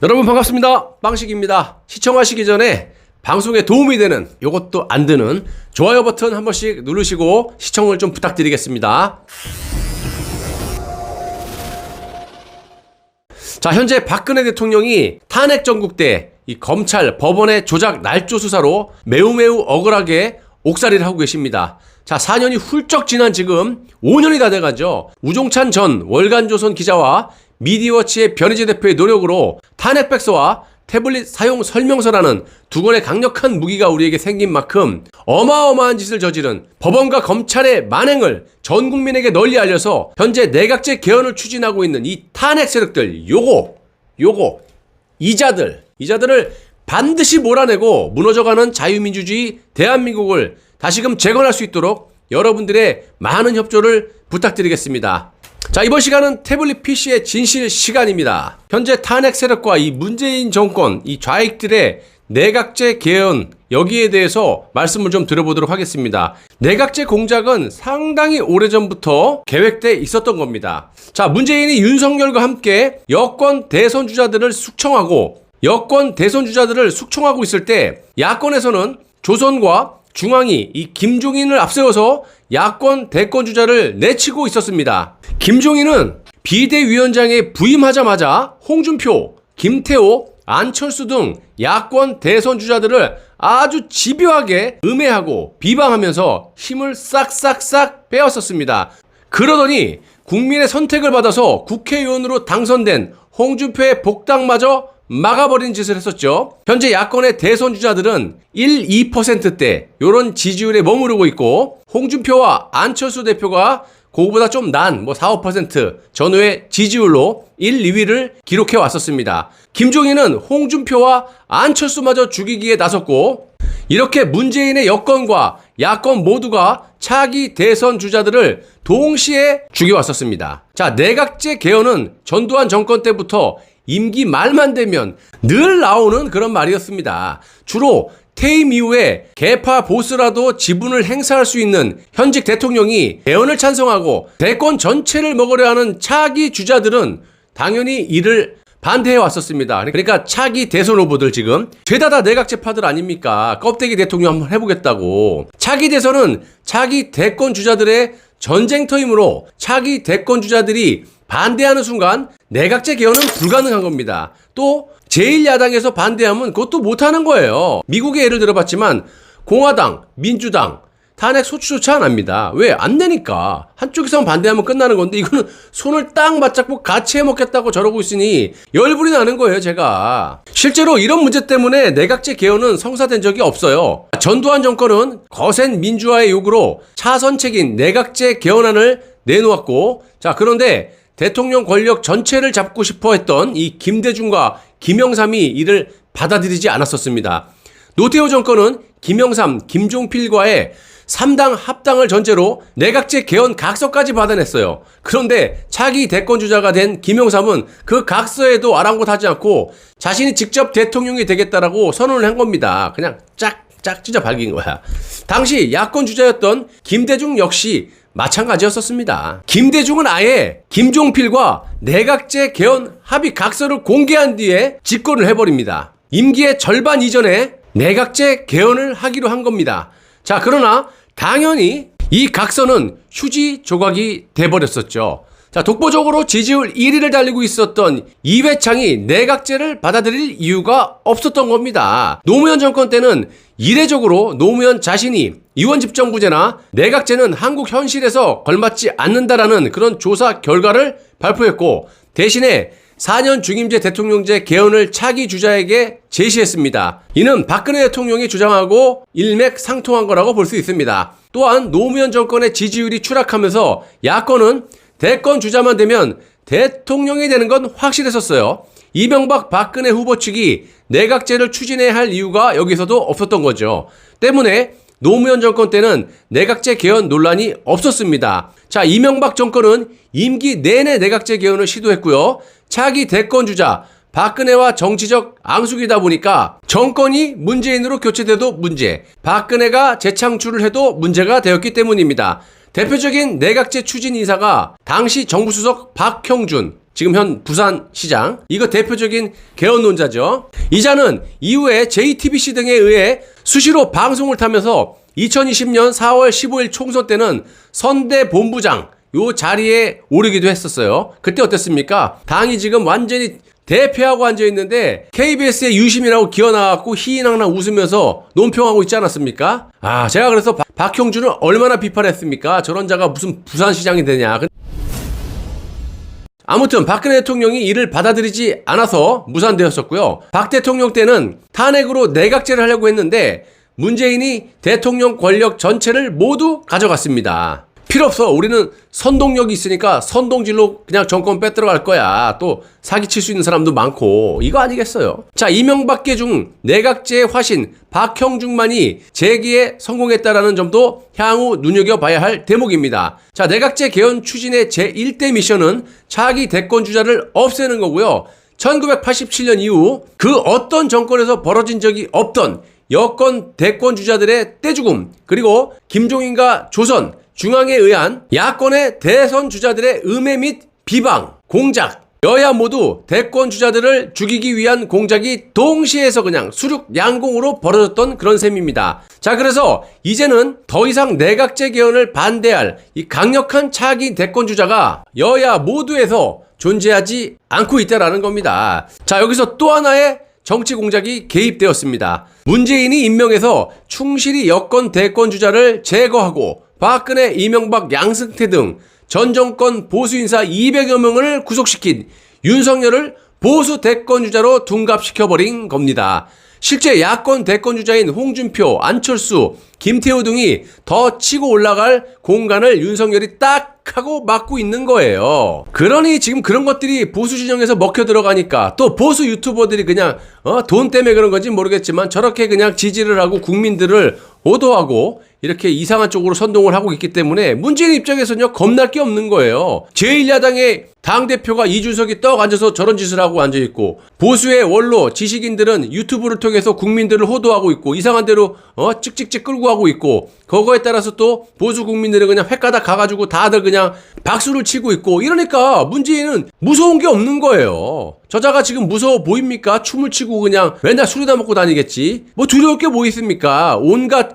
여러분 반갑습니다. 빵식입니다. 시청하시기 전에 방송에 도움이 되는 요것도 안 드는 좋아요 버튼 한 번씩 누르시고 시청을 좀 부탁드리겠습니다. 자, 현재 박근혜 대통령이 탄핵 전국대 이 검찰 법원의 조작 날조 수사로 매우 억울하게 옥살이를 하고 계십니다. 자, 4년이 훌쩍 지난 지금 5년이 다 돼가죠. 우종찬 전 월간조선 기자와 미디어워치의 변희재 대표의 노력으로 탄핵백서와 태블릿 사용 설명서라는 두 권의 강력한 무기가 우리에게 생긴 만큼 어마어마한 짓을 저지른 법원과 검찰의 만행을 전 국민에게 널리 알려서 현재 내각제 개헌을 추진하고 있는 이 탄핵 세력들 이자들을 반드시 몰아내고 무너져가는 자유민주주의 대한민국을 다시금 재건할 수 있도록 여러분들의 많은 협조를 부탁드리겠습니다. 자, 이번 시간은 태블릿 PC의 진실 시간입니다. 현재 탄핵 세력과 이 문재인 정권, 이 좌익들의 내각제 개헌, 여기에 대해서 말씀을 좀 드려보도록 하겠습니다. 내각제 공작은 상당히 오래전부터 계획돼 있었던 겁니다. 자, 문재인이 윤석열과 함께 여권 대선 주자들을 숙청하고 있을 때 야권에서는 조선과 중앙이 이 김종인을 앞세워서 야권 대권 주자를 내치고 있었습니다. 김종인은 비대위원장에 부임하자마자 홍준표, 김태호, 안철수 등 야권 대선 주자들을 아주 집요하게 음해하고 비방하면서 힘을 싹싹 빼앗았습니다. 그러더니 국민의 선택을 받아서 국회의원으로 당선된 홍준표의 복당마저 막아버린 짓을 했었죠. 현재 야권의 대선 주자들은 1, 2%대 이런 지지율에 머무르고 있고 홍준표와 안철수 대표가 그거보다 좀 난 4, 5% 전후의 지지율로 1, 2위를 기록해 왔었습니다. 김종인은 홍준표와 안철수마저 죽이기에 나섰고 이렇게 문재인의 여권과 야권 모두가 차기 대선 주자들을 동시에 죽여왔었습니다. 자, 내각제 개헌은 전두환 정권 때부터 임기 말만 되면 늘 나오는 그런 말이었습니다. 주로 퇴임 이후에 개파 보스라도 지분을 행사할 수 있는 현직 대통령이 개헌을 찬성하고 대권 전체를 먹으려 하는 차기 주자들은 당연히 이를 반대해 왔었습니다. 그러니까 차기 대선 후보들 지금 죄다 다 내각제파들 아닙니까? 껍데기 대통령 한번 해보겠다고. 차기 대선은 차기 대권 주자들의 전쟁터이므로 차기 대권 주자들이 반대하는 순간 내각제 개헌은 불가능한 겁니다. 또 제1야당에서 반대하면 그것도 못하는 거예요. 미국의 예를 들어봤지만 공화당, 민주당 탄핵 소추조차 안 합니다. 왜? 안 되니까. 한쪽에서만 반대하면 끝나는 건데 이거는 손을 딱 맞잡고 같이 해먹겠다고 저러고 있으니 열불이 나는 거예요, 제가. 실제로 이런 문제 때문에 내각제 개헌은 성사된 적이 없어요. 전두환 정권은 거센 민주화의 요구로 차선책인 내각제 개헌안을 내놓았고, 자, 그런데 대통령 권력 전체를 잡고 싶어 했던 이 김대중과 김영삼이 이를 받아들이지 않았었습니다. 노태우 정권은 김영삼, 김종필과의 3당 합당을 전제로 내각제 개헌 각서까지 받아냈어요. 그런데 차기 대권 주자가 된 김영삼은 그 각서에도 아랑곳하지 않고 자신이 직접 대통령이 되겠다라고 선언을 한 겁니다. 그냥 짝 찢어 밝힌 거야. 당시 야권 주자였던 김대중 역시 마찬가지였었습니다. 김대중은 아예 김종필과 내각제 개헌 합의 각서를 공개한 뒤에 집권을 해버립니다. 임기의 절반 이전에 내각제 개헌을 하기로 한 겁니다. 자, 그러나 당연히 이 각서는 휴지 조각이 돼버렸었죠. 자, 독보적으로 지지율 1위를 달리고 있었던 이회창이 내각제를 받아들일 이유가 없었던 겁니다. 노무현 정권 때는 이례적으로 노무현 자신이 의원집정부제나 내각제는 한국 현실에서 걸맞지 않는다라는 그런 조사 결과를 발표했고 대신에 4년 중임제 대통령제 개헌을 차기 주자에게 제시했습니다. 이는 박근혜 대통령이 주장하고 일맥상통한 거라고 볼 수 있습니다. 또한 노무현 정권의 지지율이 추락하면서 야권은 대권 주자만 되면 대통령이 되는 건 확실했었어요. 이명박 박근혜 후보 측이 내각제를 추진해야 할 이유가 여기서도 없었던 거죠. 때문에 노무현 정권 때는 내각제 개헌 논란이 없었습니다. 자, 이명박 정권은 임기 내내 내각제 개헌을 시도했고요. 차기 대권 주자 박근혜와 정치적 앙숙이다 보니까 정권이 문재인으로 교체돼도 문제, 박근혜가 재창출을 해도 문제가 되었기 때문입니다. 대표적인 내각제 추진 인사가 당시 정부수석 박형준, 지금 현 부산시장, 이거 대표적인 개헌론자죠. 이자는 이후에 JTBC 등에 의해 수시로 방송을 타면서 2020년 4월 15일 총선 때는 선대본부장 요 자리에 오르기도 했었어요. 그때 어땠습니까? 당이 지금 완전히 대패하고 앉아있는데 KBS의 유심이라고 기어나왔고 희희낙낙 웃으면서 논평하고 있지 않았습니까? 제가 그래서 박형준을 얼마나 비판했습니까? 저런 자가 무슨 부산시장이 되냐. 아무튼 박근혜 대통령이 이를 받아들이지 않아서 무산되었었고요. 박 대통령 때는 탄핵으로 내각제를 하려고 했는데 문재인이 대통령 권력 전체를 모두 가져갔습니다. 필요 없어. 우리는 선동력이 있으니까 선동질로 그냥 정권 빼들어갈 거야. 또 사기칠 수 있는 사람도 많고 이거 아니겠어요. 자, 이명박계 중 내각제의 화신 박형준만이 재기에 성공했다라는 점도 향후 눈여겨봐야 할 대목입니다. 자, 내각제 개헌 추진의 제1대 미션은 차기 대권 주자를 없애는 거고요. 1987년 이후 그 어떤 정권에서 벌어진 적이 없던 여권 대권 주자들의 떼죽음, 그리고 김종인과 조선 중앙에 의한 야권의 대선 주자들의 음해 및 비방, 공작, 여야 모두 대권 주자들을 죽이기 위한 공작이 동시에서 그냥 수륙양공으로 벌어졌던 그런 셈입니다. 자, 그래서 이제는 더 이상 내각제 개헌을 반대할 이 강력한 차기 대권 주자가 여야 모두에서 존재하지 않고 있다라는 겁니다. 자, 여기서 또 하나의 정치 공작이 개입되었습니다. 문재인이 임명해서 충실히 여권 대권 주자를 제거하고 박근혜, 이명박, 양승태 등 전 정권 보수 인사 200여 명을 구속시킨 윤석열을 보수 대권 주자로 둔갑시켜버린 겁니다. 실제 야권 대권 주자인 홍준표, 안철수, 김태우 등이 더 치고 올라갈 공간을 윤석열이 딱 하고 막고 있는 거예요. 그러니 지금 그런 것들이 보수 진영에서 먹혀 들어가니까 또 보수 유튜버들이 그냥 돈 때문에 그런 건지 모르겠지만 저렇게 그냥 지지를 하고 국민들을 오도하고 이렇게 이상한 쪽으로 선동을 하고 있기 때문에 문재인 입장에서는요, 겁날 게 없는 거예요. 제1야당의 당대표가 이준석이 떡 앉아서 저런 짓을 하고 앉아있고, 보수의 원로 지식인들은 유튜브를 통해서 국민들을 호도하고 있고, 이상한 대로 찍찍찍 끌고 가고 있고, 그거에 따라서 또 보수 국민들은 그냥 횟가닥 가가지고 다들 그냥 박수를 치고 있고, 이러니까 문재인은 무서운 게 없는 거예요. 저자가 지금 무서워 보입니까? 춤을 추고 그냥 맨날 술이나 먹고 다니겠지. 뭐 두려울 게 뭐 있습니까? 온갖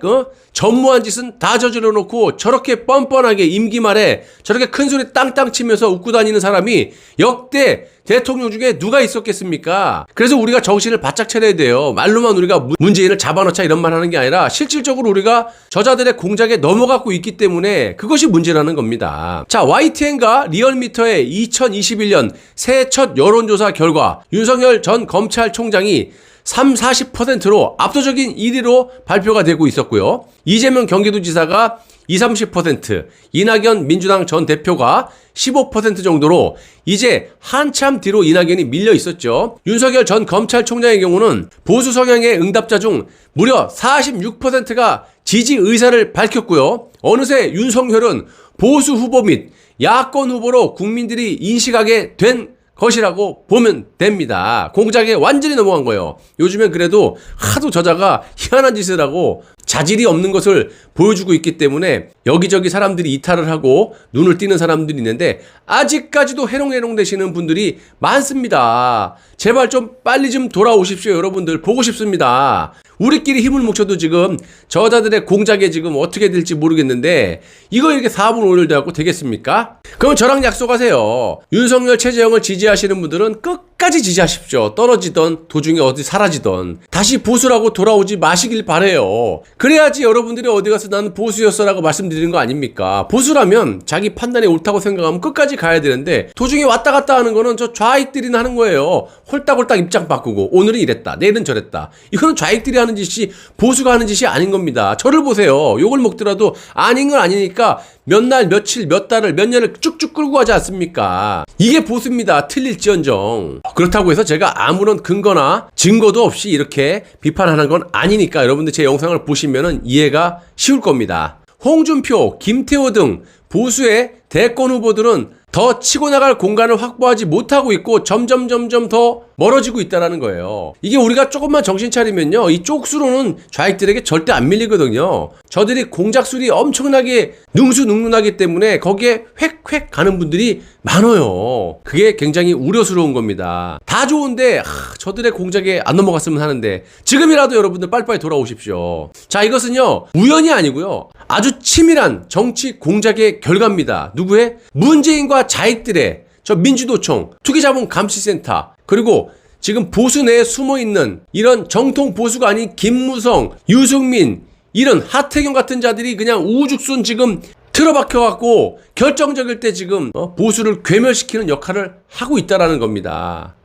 전무한 짓은 다 저질러 놓고 저렇게 뻔뻔하게 임기 말에 저렇게 큰 소리 땅땅 치면서 웃고 다니는 사람이 역대 대통령 중에 누가 있었겠습니까? 그래서 우리가 정신을 바짝 차려야 돼요. 말로만 우리가 문재인을 잡아놓자 이런 말 하는 게 아니라 실질적으로 우리가 저자들의 공작에 넘어가고 있기 때문에 그것이 문제라는 겁니다. 자, YTN과 리얼미터의 2021년 새해 첫 여론조사 결과 윤석열 전 검찰총장이 40%로 압도적인 1위로 발표가 되고 있었고요. 이재명 경기도지사가 30%, 이낙연 민주당 전 대표가 15% 정도로 이제 한참 뒤로 이낙연이 밀려 있었죠. 윤석열 전 검찰총장의 경우는 보수 성향의 응답자 중 무려 46%가 지지 의사를 밝혔고요. 어느새 윤석열은 보수 후보 및 야권 후보로 국민들이 인식하게 된 것이라고 보면 됩니다. 공작에 완전히 넘어간 거예요. 요즘엔 그래도 하도 저자가 희한한 짓을 하고 자질이 없는 것을 보여주고 있기 때문에 여기저기 사람들이 이탈을 하고 눈을 띄는 사람들이 있는데 아직까지도 해롱해롱 되시는 분들이 많습니다. 제발 좀 빨리 좀 돌아오십시오. 여러분들 보고 싶습니다. 우리끼리 힘을 뭉쳐도 지금 저자들의 공작에 지금 어떻게 될지 모르겠는데 이거 이렇게 4분 5일 돼갖고 되겠습니까? 그럼 저랑 약속하세요. 윤석열 최재형을 지지하시는 분들은 끝까지 지지하십시오. 떨어지던 도중에 어디 사라지던 다시 보수라고 돌아오지 마시길 바래요. 그래야지 여러분들이 어디 가서 나는 보수였어라고 말씀드리는 거 아닙니까? 보수라면 자기 판단이 옳다고 생각하면 끝까지 가야 되는데 도중에 왔다 갔다 하는 거는 저 좌익들이나 하는 거예요. 홀딱홀딱 입장 바꾸고 오늘은 이랬다 내일은 저랬다. 이거는 좌익들이 하는 짓이 보수가 하는 짓이 아닌 겁니다. 저를 보세요. 욕을 먹더라도 아닌 건 아니니까 몇 날, 며칠, 몇 달을, 몇 년을 쭉쭉 끌고 가지 않습니까? 이게 보수입니다. 틀릴지언정. 그렇다고 해서 제가 아무런 근거나 증거도 없이 이렇게 비판하는 건 아니니까 여러분들 제 영상을 보시면은 이해가 쉬울 겁니다. 홍준표, 김태호 등 보수의 대권 후보들은 더 치고 나갈 공간을 확보하지 못하고 있고 점점 더 멀어지고 있다는 거예요. 이게 우리가 조금만 정신 차리면요, 이 쪽수로는 좌익들에게 절대 안 밀리거든요. 저들이 공작술이 엄청나게 능수능란하기 때문에 거기에 획획 가는 분들이 많아요. 그게 굉장히 우려스러운 겁니다. 다 좋은데 저들의 공작에 안 넘어갔으면 하는데 지금이라도 여러분들 빨리빨리 돌아오십시오. 자, 이것은요 우연이 아니고요, 아주 치밀한 정치 공작의 결과입니다. 누구의? 문재인과 좌익들의 저 민주노총, 투기자본감시센터, 그리고 지금 보수 내에 숨어있는 이런 정통 보수가 아닌 김무성, 유승민, 이런 하태경 같은 자들이 그냥 우죽순 지금 틀어박혀갖고 결정적일 때 지금 보수를 괴멸시키는 역할을 하고 있다는 겁니다.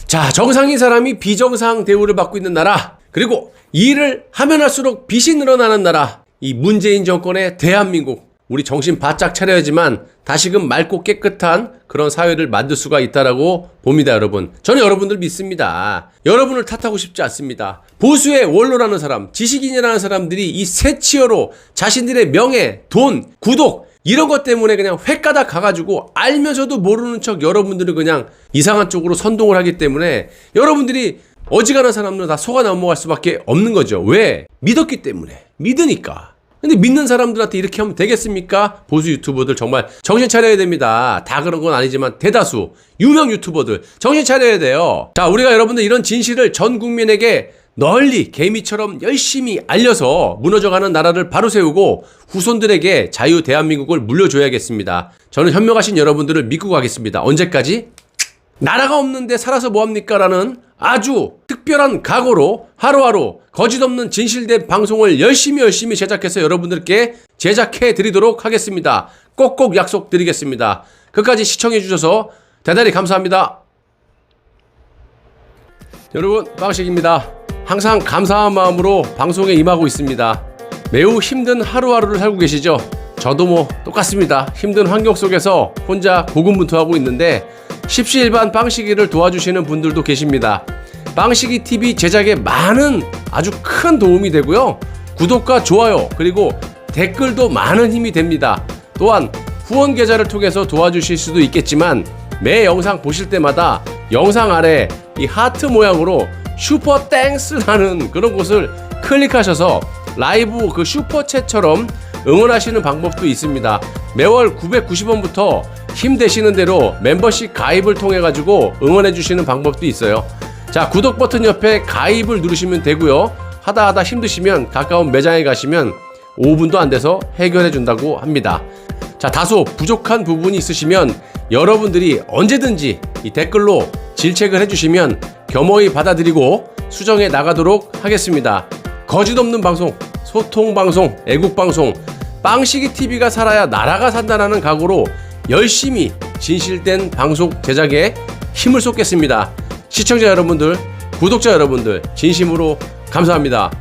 자, 정상인 사람이 비정상 대우를 받고 있는 나라, 그리고 일을 하면 할수록 빚이 늘어나는 나라, 이 문재인 정권의 대한민국, 우리 정신 바짝 차려야지만 다시금 맑고 깨끗한 그런 사회를 만들 수가 있다라고 봅니다, 여러분. 저는 여러분들 믿습니다. 여러분을 탓하고 싶지 않습니다. 보수의 원로라는 사람, 지식인이라는 사람들이 이 새치어로 자신들의 명예, 돈, 구독 이런 것 때문에 그냥 횟가닥 가가지고 알면서도 모르는 척 여러분들을 그냥 이상한 쪽으로 선동을 하기 때문에 여러분들이 어지간한 사람들은 다 속아 넘어갈 수밖에 없는 거죠. 왜? 믿었기 때문에. 믿으니까. 근데 믿는 사람들한테 이렇게 하면 되겠습니까? 보수 유튜버들 정말 정신 차려야 됩니다. 다 그런 건 아니지만 대다수 유명 유튜버들 정신 차려야 돼요. 자, 우리가 여러분들 이런 진실을 전 국민에게 널리 개미처럼 열심히 알려서 무너져가는 나라를 바로 세우고 후손들에게 자유 대한민국을 물려줘야겠습니다. 저는 현명하신 여러분들을 믿고 가겠습니다. 언제까지? 나라가 없는데 살아서 뭐합니까? 라는 아주 특별한 각오로 하루하루 거짓없는 진실된 방송을 열심히 제작해서 여러분들께 제작해 드리도록 하겠습니다. 꼭꼭 약속드리겠습니다. 끝까지 시청해 주셔서 대단히 감사합니다. 여러분, 빵식입니다. 항상 감사한 마음으로 방송에 임하고 있습니다. 매우 힘든 하루하루를 살고 계시죠? 저도 뭐 똑같습니다. 힘든 환경 속에서 혼자 고군분투하고 있는데 십시일반 빵식이를 도와주시는 분들도 계십니다. 빵식이 TV 제작에 많은 아주 큰 도움이 되고요. 구독과 좋아요 그리고 댓글도 많은 힘이 됩니다. 또한 후원 계좌를 통해서 도와주실 수도 있겠지만 매 영상 보실 때마다 영상 아래 이 하트 모양으로 슈퍼 땡스라는 그런 곳을 클릭하셔서 라이브 그 슈퍼챗처럼 응원하시는 방법도 있습니다. 매월 990원부터 힘되시는 대로 멤버십 가입을 통해 가지고 응원해 주시는 방법도 있어요. 자, 구독 버튼 옆에 가입을 누르시면 되고요. 하다 힘드시면 가까운 매장에 가시면 5분도 안 돼서 해결해 준다고 합니다. 자, 다소 부족한 부분이 있으시면 여러분들이 언제든지 이 댓글로 질책을 해주시면 겸허히 받아들이고 수정해 나가도록 하겠습니다. 거짓 없는 방송, 소통 방송, 애국 방송, 빵식이 TV가 살아야 나라가 산다라는 각오로 열심히 진실된 방송 제작에 힘을 쏟겠습니다. 시청자 여러분들, 구독자 여러분들 진심으로 감사합니다.